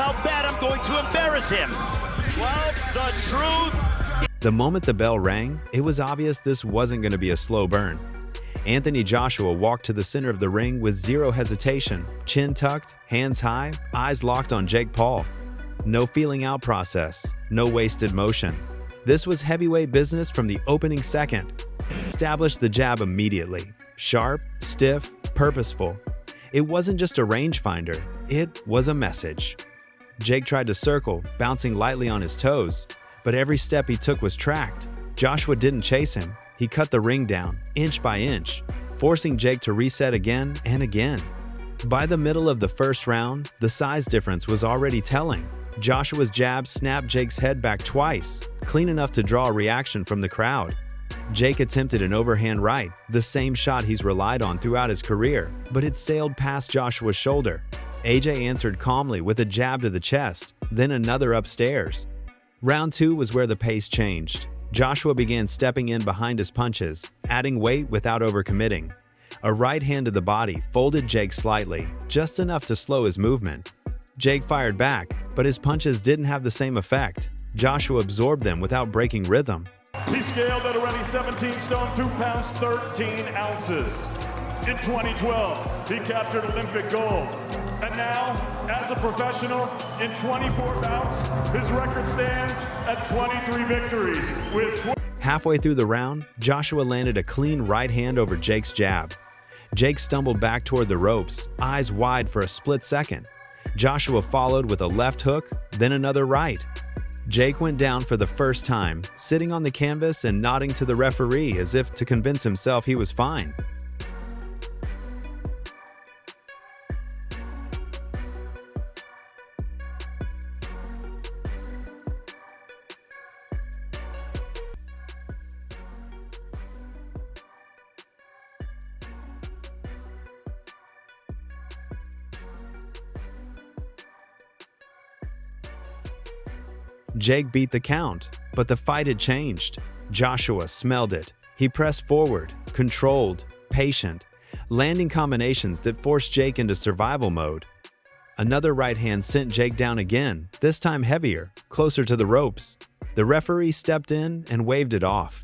how bad I'm going to embarrass him. Well, the truth. The moment the bell rang, it was obvious this wasn't going to be a slow burn. Anthony Joshua walked to the center of the ring with zero hesitation, chin tucked, hands high, eyes locked on Jake Paul. No feeling out process, no wasted motion. This was heavyweight business from the opening second. Established the jab immediately. Sharp, stiff, purposeful. It wasn't just a rangefinder, it was a message. Jake tried to circle, bouncing lightly on his toes, but every step he took was tracked. Joshua didn't chase him. He cut the ring down, inch by inch, forcing Jake to reset again and again. By the middle of the first round, the size difference was already telling. Joshua's jab snapped Jake's head back twice, clean enough to draw a reaction from the crowd. Jake attempted an overhand right, the same shot he's relied on throughout his career, but it sailed past Joshua's shoulder. AJ answered calmly with a jab to the chest, then another upstairs. Round 2 was where the pace changed. Joshua began stepping in behind his punches, adding weight without overcommitting. A right hand to the body folded Jake slightly, just enough to slow his movement. Jake fired back, but his punches didn't have the same effect. Joshua absorbed them without breaking rhythm. He scaled at already 17 stone, 2 pounds, 13 ounces. In 2012, he captured Olympic gold. And now, as a professional, in 24 bouts, his record stands at 23 victories with Halfway through the round, Joshua landed a clean right hand over Jake's jab. Jake stumbled back toward the ropes, eyes wide for a split second. Joshua followed with a left hook, then another right. Jake went down for the first time, sitting on the canvas and nodding to the referee as if to convince himself he was fine. Jake beat the count, but the fight had changed. Joshua smelled it. He pressed forward, controlled, patient, landing combinations that forced Jake into survival mode. Another right hand sent Jake down again, this time heavier, closer to the ropes. The referee stepped in and waved it off.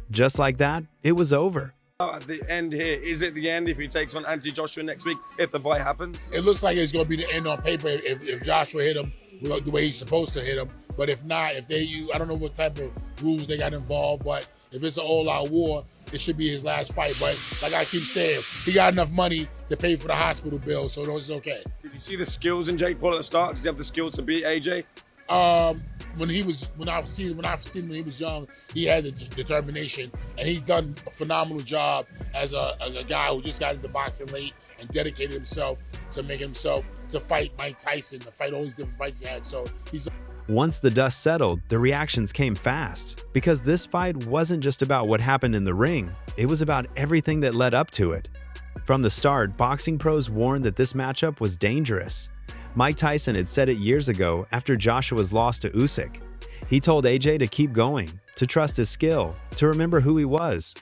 Just like that, it was over. At the end here, is it the end if he takes on Anthony Joshua next week, if the fight happens? It looks like it's going to be the end on paper if Joshua hit him the way he's supposed to hit him. But if not, if they use, I don't know what type of rules they got involved, but if it's an all-out war, it should be his last fight. But like I keep saying, he got enough money to pay for the hospital bill, so it's okay. Did you see the skills in Jake Paul at the start? Does he have the skills to beat AJ? When I've seen when he was young, he had the determination, and he's done a phenomenal job as a guy who just got into boxing late and dedicated himself to make himself to fight Mike Tyson, to fight all these different fights he had. So he's. Once the dust settled, the reactions came fast, because this fight wasn't just about what happened in the ring, it was about everything that led up to it. From the start, boxing pros warned that this matchup was dangerous. Mike Tyson had said it years ago after Joshua's loss to Usyk. He told AJ to keep going, to trust his skill, to remember who he was.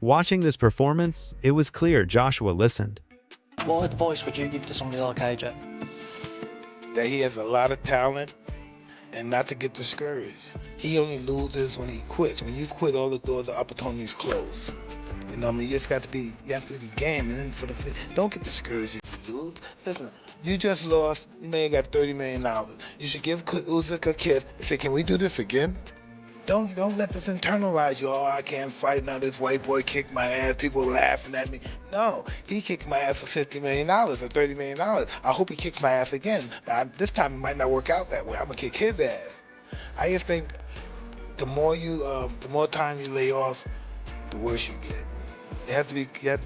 Watching this performance, it was clear Joshua listened. What advice would you give to somebody like AJ? That he has a lot of talent and not to get discouraged. He only loses when he quits. When you quit, all the doors of opportunities close. You know what I mean? You have to be game. And then don't get discouraged if you lose. Listen, you just lost, you may have got $30 million. You should give Usyk a kiss and say, can we do this again? Don't let this internalize you. Oh, I can't fight now. This white boy kicked my ass. People laughing at me. No, he kicked my ass for $50 million or $30 million. I hope he kicks my ass again. This time it might not work out that way. I'm gonna kick his ass. I just think the more time you lay off, the worse you get. You have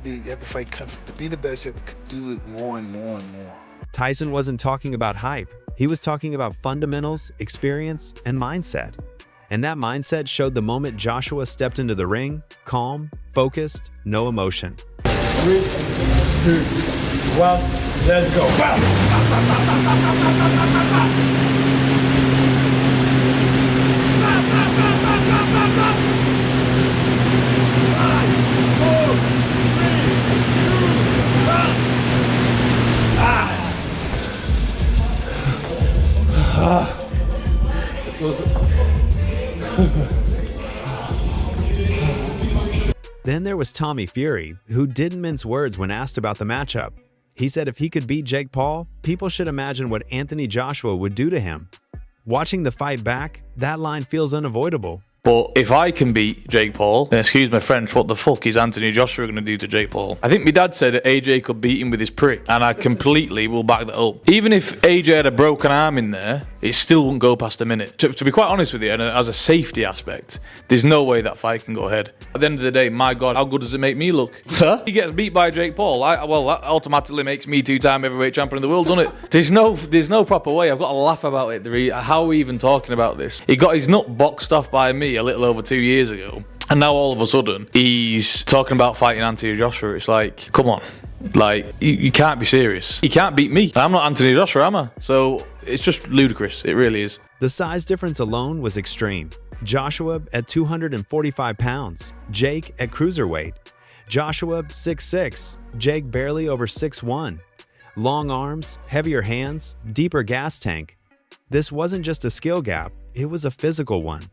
to fight to be the best. You have to do it more and more and more. Tyson wasn't talking about hype. He was talking about fundamentals, experience, and mindset. And that mindset showed the moment Joshua stepped into the ring, calm, focused, no emotion. 3, 2, 1, let's go. Then there was Tommy Fury, who didn't mince words when asked about the matchup. He said if he could beat Jake Paul, people should imagine what Anthony Joshua would do to him. Watching the fight back, that line feels unavoidable. But if I can beat Jake Paul, then excuse my French, what the fuck is Anthony Joshua going to do to Jake Paul? I think my dad said that AJ could beat him with his prick, and I completely will back that up. Even if AJ had a broken arm in there, it still wouldn't go past a minute. To be quite honest with you, and as a safety aspect, there's no way that fight can go ahead. At the end of the day, my God, how good does it make me look? He gets beat by Jake Paul. Well, that automatically makes me two-time heavyweight champion of the world, doesn't it? There's no proper way. I've got to laugh about it. How are we even talking about this? He got his nut boxed off by me a little over 2 years ago, and now all of a sudden he's talking about fighting Anthony Joshua. It's like, come on, like you can't be serious. You can't beat me. I'm not Anthony Joshua, am I? So it's just ludicrous. It really is. The size difference alone was extreme. Joshua at 245 pounds, Jake at cruiserweight. Joshua 6'6", Jake barely over 6'1". Long arms, heavier hands, deeper gas tank. This wasn't just a skill gap, it was a physical one.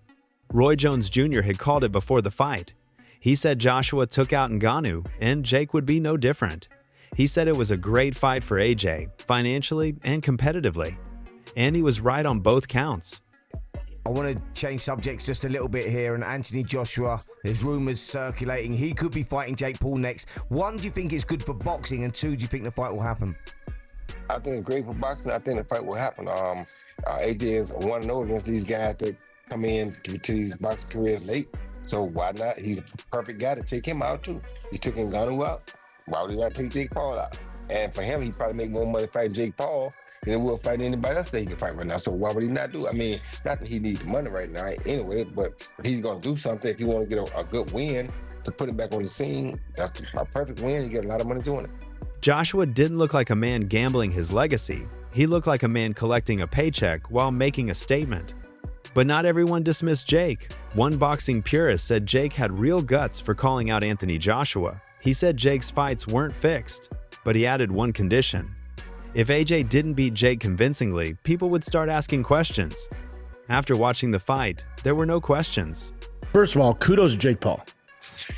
Roy Jones Jr. had called it before the fight. He said Joshua took out Ngannou, and Jake would be no different. He said it was a great fight for AJ, financially and competitively. And he was right on both counts. I want to change subjects just a little bit here. And Anthony Joshua, there's rumours circulating he could be fighting Jake Paul next. One, do you think it's good for boxing? And two, do you think the fight will happen? I think it's great for boxing. I think the fight will happen. AJ is 1-0 against these guys that come in to these boxing careers late. So why not? He's a perfect guy to take him out too. He took Ngannou out. Why would he not take Jake Paul out? And for him, he'd probably make more money fighting Jake Paul than he will fighting anybody else that he can fight right now. So why would he not do it? I mean, not that he needs the money right now anyway, but if he's going to do something, if he want to get a good win to put him back on the scene, that's a perfect win. You get a lot of money doing it. Joshua didn't look like a man gambling his legacy. He looked like a man collecting a paycheck while making a statement. But not everyone dismissed Jake. One boxing purist said Jake had real guts for calling out Anthony Joshua. He said Jake's fights weren't fixed, but he added one condition. If AJ didn't beat Jake convincingly, people would start asking questions. After watching the fight, there were no questions. First of all, kudos to Jake Paul.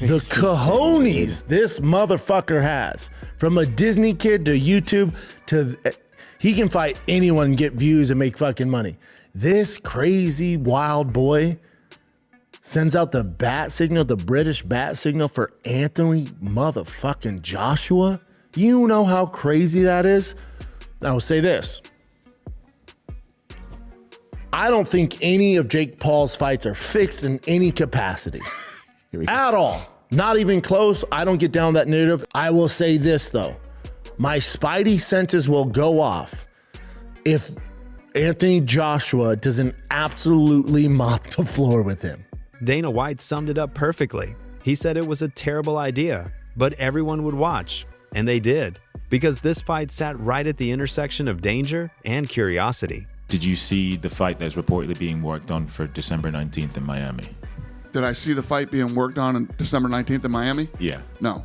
The cojones this motherfucker has. From a Disney kid to YouTube to... He can fight anyone and get views and make fucking money. This crazy wild boy sends out the bat signal, the British bat signal for Anthony motherfucking Joshua. You know how crazy that is? I will say this. I don't think any of Jake Paul's fights are fixed in any capacity. At all. Not even close. I don't get down that narrative. I will say this though. My spidey senses will go off if Anthony Joshua doesn't absolutely mop the floor with him. Dana White summed it up perfectly. He said it was a terrible idea, but everyone would watch. And they did, because this fight sat right at the intersection of danger and curiosity. Did you see the fight that's reportedly being worked on for December 19th in Miami? Did I see the fight being worked on December 19th in Miami? Yeah. No.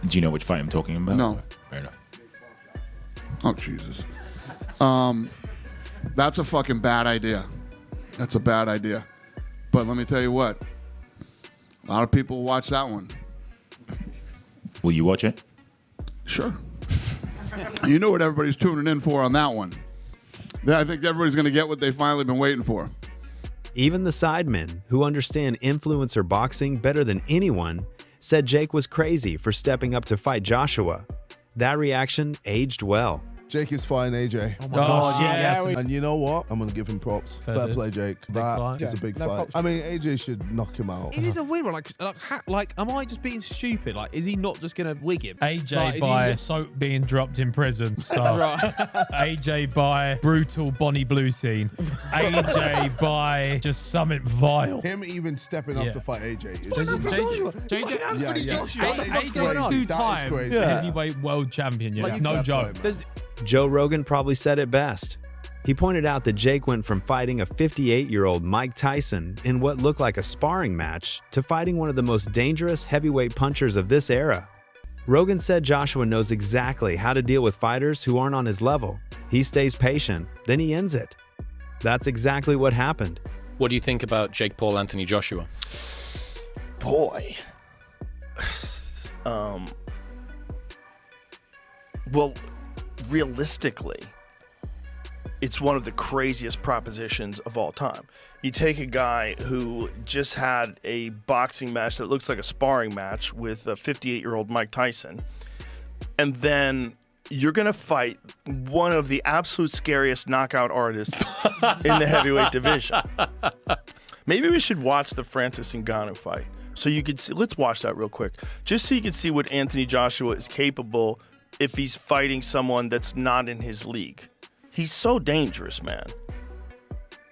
Do you know which fight I'm talking about? No. Fair enough. Oh, Jesus. That's a fucking bad idea. That's a bad idea. But let me tell you what. A lot of people watch that one. Will you watch it? Sure. You know what everybody's tuning in for on that one. I think everybody's going to get what they've finally been waiting for. Even the sidemen, who understand influencer boxing better than anyone, said Jake was crazy for stepping up to fight Joshua. That reaction aged well. Jake is fighting AJ. Oh my gosh, yeah. And you know what? I'm going to give him props. Fair play, Jake. That is a big fight. I mean, AJ should knock him out. It is a weird one. Like, am I just being stupid? Like, is he not just going to wig him? AJ by soap being dropped in prison. So. AJ by brutal Bonnie Blue scene. AJ by just something vile. Him even stepping up to fight AJ. AJ two-time heavyweight world champion. Yeah, no joke. Joe Rogan probably said it best. He pointed out that Jake went from fighting a 58-year-old Mike Tyson in what looked like a sparring match to fighting one of the most dangerous heavyweight punchers of this era. Rogan said Joshua knows exactly how to deal with fighters who aren't on his level. He stays patient, then he ends it. That's exactly what happened. What do you think about Jake Paul, Anthony Joshua? Boy. Well, realistically, it's one of the craziest propositions of all time. You take a guy who just had a boxing match that looks like a sparring match with a 58-year-old Mike Tyson, and then you're going to fight one of the absolute scariest knockout artists in the heavyweight division. Maybe we should watch the Francis Ngannou fight so you could see. Let's watch that real quick, just so you can see what Anthony Joshua is capable if he's fighting someone that's not in his league. He's so dangerous, man.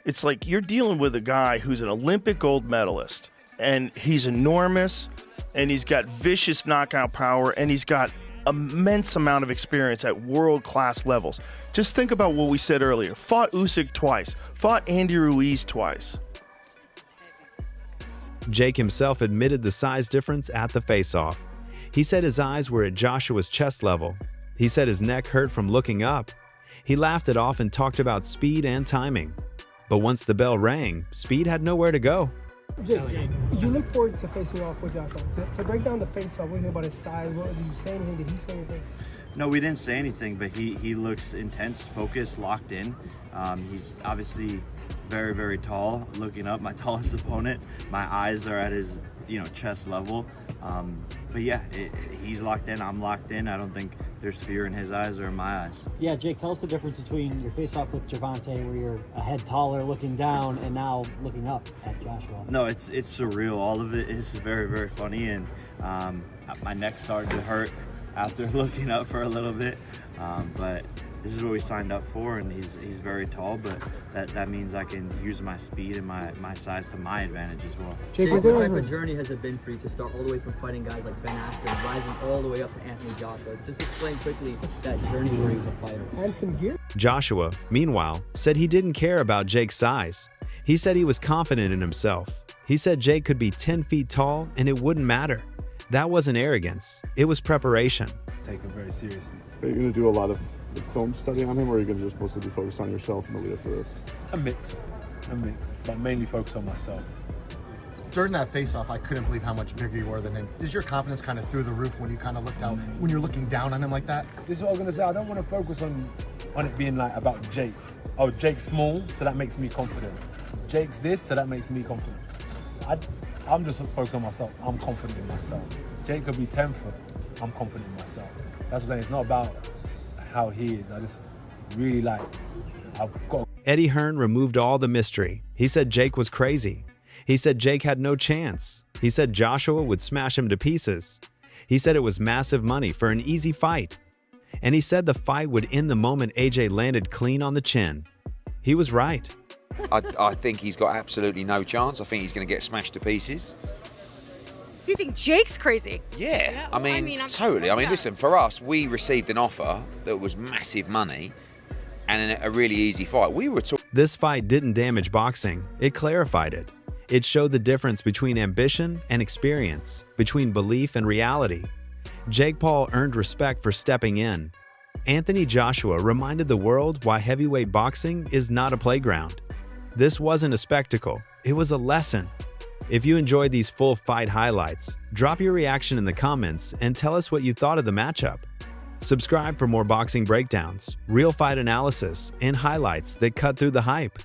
It's like you're dealing with a guy who's an Olympic gold medalist, and he's enormous, and he's got vicious knockout power, and he's got immense amount of experience at world-class levels. Just think about what we said earlier. Fought Usyk twice, fought Andy Ruiz twice. Jake himself admitted the size difference at the face-off. He said his eyes were at Joshua's chest level. He said his neck hurt from looking up. He laughed it off and talked about speed and timing. But once the bell rang, Speed had nowhere to go. Jake, you look forward to facing off with Joshua. To break down the face-off, what do you think about his size? What, did you say anything? Did he say anything? No, we didn't say anything, but he looks intense, focused, locked in. He's obviously very, very tall. Looking up, my tallest opponent. My eyes are at his, chest level. But yeah, he's locked in. I'm locked in. I don't think there's fear in his eyes or in my eyes. Yeah, Jake, tell us the difference between your face-off with Gervonta, where you're a head taller looking down, and now looking up at Joshua. No, it's surreal. All of it is very, very funny, and my neck started to hurt after looking up for a little bit. But this is what we signed up for, and he's very tall, but that means I can use my speed and my size to my advantage as well. Jake, what type of journey has it been for you to start all the way from fighting guys like Ben Askren, rising all the way up to Anthony Joshua? Just explain quickly that journey for you as a fighter. And some gear. Joshua, meanwhile, said he didn't care about Jake's size. He said he was confident in himself. He said Jake could be 10 feet tall and it wouldn't matter. That wasn't arrogance, it was preparation. Take it very seriously. Are you going to do a lot of film study on him, or are you going to just mostly be focused on yourself in the lead up to this? A mix, but mainly focus on myself. During that face-off, I couldn't believe how much bigger you were than him. Is your confidence kind of through the roof when you kind of looked out, when you're looking down on him like that? This is what I was going to say. I don't want to focus on it being like about Jake. Oh, Jake's small, so that makes me confident. Jake's this, so that makes me confident. I'm just focused on myself. I'm confident in myself. Jake could be 10 foot. I'm confident in myself. That's what I'm saying. It's not about how he is. I just really I've got. Eddie Hearn removed all the mystery. He said Jake was crazy. He said Jake had no chance. He said Joshua would smash him to pieces. He said it was massive money for an easy fight. And he said the fight would end the moment AJ landed clean on the chin. He was right. I think he's got absolutely no chance. I think he's going to get smashed to pieces. Do you think Jake's crazy? Yeah, I mean, totally. I mean, listen, for us, we received an offer that was massive money and a really easy fight. This fight didn't damage boxing, it clarified it. It showed the difference between ambition and experience, between belief and reality. Jake Paul earned respect for stepping in. Anthony Joshua reminded the world why heavyweight boxing is not a playground. This wasn't a spectacle, it was a lesson. If you enjoyed these full fight highlights, drop your reaction in the comments and tell us what you thought of the matchup. Subscribe for more boxing breakdowns, real fight analysis, and highlights that cut through the hype.